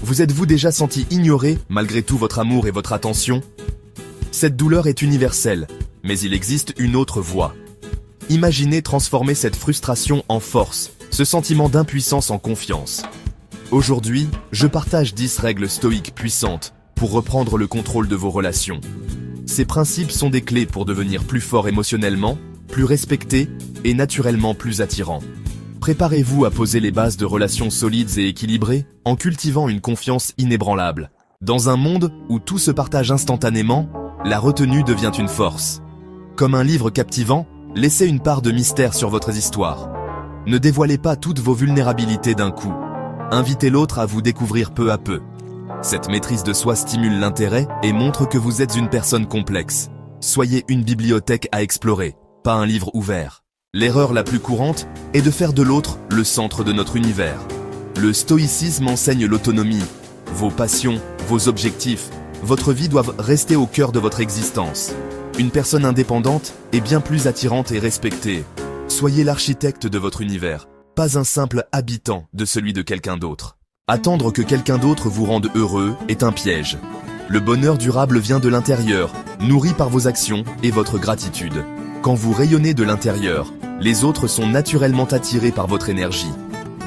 Vous êtes-vous déjà senti ignoré malgré tout votre amour et votre attention? Cette douleur est universelle, mais il existe une autre voie. Imaginez transformer cette frustration en force, ce sentiment d'impuissance en confiance. Aujourd'hui, je partage 10 règles stoïques puissantes pour reprendre le contrôle de vos relations. Ces principes sont des clés pour devenir plus fort émotionnellement, plus respecté et naturellement plus attirant. Préparez-vous à poser les bases de relations solides et équilibrées en cultivant une confiance inébranlable. Dans un monde où tout se partage instantanément, la retenue devient une force. Comme un livre captivant, laissez une part de mystère sur votre histoire. Ne dévoilez pas toutes vos vulnérabilités d'un coup. Invitez l'autre à vous découvrir peu à peu. Cette maîtrise de soi stimule l'intérêt et montre que vous êtes une personne complexe. Soyez une bibliothèque à explorer, pas un livre ouvert. L'erreur la plus courante est de faire de l'autre le centre de notre univers. Le stoïcisme enseigne l'autonomie. Vos passions, vos objectifs, votre vie doivent rester au cœur de votre existence. Une personne indépendante est bien plus attirante et respectée. Soyez l'architecte de votre univers, pas un simple habitant de celui de quelqu'un d'autre. Attendre que quelqu'un d'autre vous rende heureux est un piège. Le bonheur durable vient de l'intérieur, nourri par vos actions et votre gratitude. Quand vous rayonnez de l'intérieur, les autres sont naturellement attirés par votre énergie.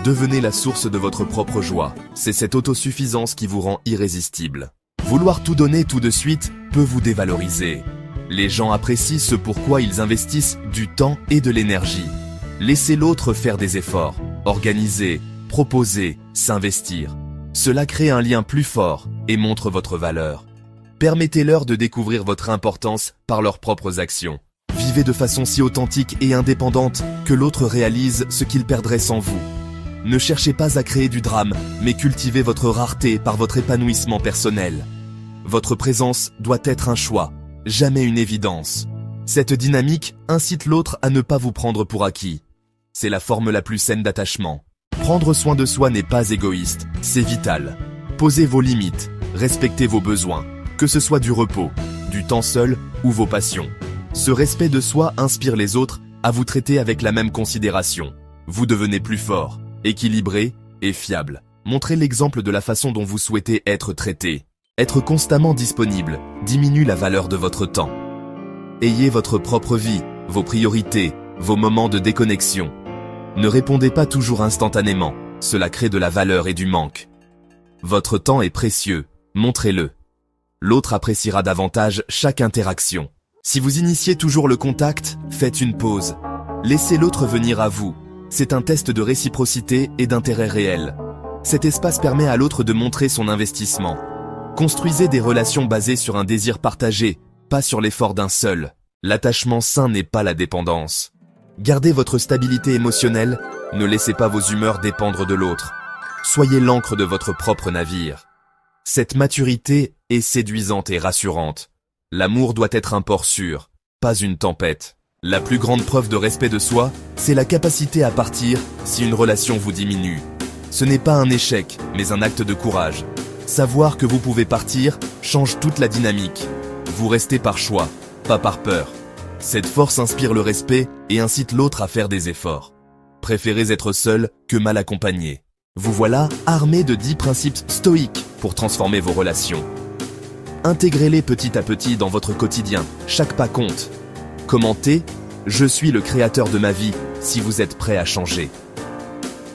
Devenez la source de votre propre joie. C'est cette autosuffisance qui vous rend irrésistible. Vouloir tout donner tout de suite peut vous dévaloriser. Les gens apprécient ce pourquoi ils investissent du temps et de l'énergie. Laissez l'autre faire des efforts, organiser, proposer, s'investir. Cela crée un lien plus fort et montre votre valeur. Permettez-leur de découvrir votre importance par leurs propres actions. Vivez de façon si authentique et indépendante que l'autre réalise ce qu'il perdrait sans vous. Ne cherchez pas à créer du drame, mais cultivez votre rareté par votre épanouissement personnel. Votre présence doit être un choix, jamais une évidence. Cette dynamique incite l'autre à ne pas vous prendre pour acquis. C'est la forme la plus saine d'attachement. Prendre soin de soi n'est pas égoïste, c'est vital. Posez vos limites, respectez vos besoins, que ce soit du repos, du temps seul ou vos passions. Ce respect de soi inspire les autres à vous traiter avec la même considération. Vous devenez plus fort, équilibré et fiable. Montrez l'exemple de la façon dont vous souhaitez être traité. Être constamment disponible diminue la valeur de votre temps. Ayez votre propre vie, vos priorités, vos moments de déconnexion. Ne répondez pas toujours instantanément, cela crée de la valeur et du manque. Votre temps est précieux, montrez-le. L'autre appréciera davantage chaque interaction. Si vous initiez toujours le contact, faites une pause. Laissez l'autre venir à vous. C'est un test de réciprocité et d'intérêt réel. Cet espace permet à l'autre de montrer son investissement. Construisez des relations basées sur un désir partagé, pas sur l'effort d'un seul. L'attachement sain n'est pas la dépendance. Gardez votre stabilité émotionnelle, ne laissez pas vos humeurs dépendre de l'autre. Soyez l'ancre de votre propre navire. Cette maturité est séduisante et rassurante. L'amour doit être un port sûr, pas une tempête. La plus grande preuve de respect de soi, c'est la capacité à partir si une relation vous diminue. Ce n'est pas un échec, mais un acte de courage. Savoir que vous pouvez partir change toute la dynamique. Vous restez par choix, pas par peur. Cette force inspire le respect et incite l'autre à faire des efforts. Préférez être seul que mal accompagné. Vous voilà armé de 10 principes stoïques pour transformer vos relations. Intégrez-les petit à petit dans votre quotidien, chaque pas compte. Commentez « Je suis le créateur de ma vie » si vous êtes prêt à changer.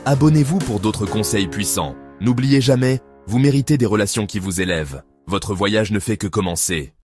Abonnez-vous pour d'autres conseils puissants. N'oubliez jamais, vous méritez des relations qui vous élèvent. Votre voyage ne fait que commencer.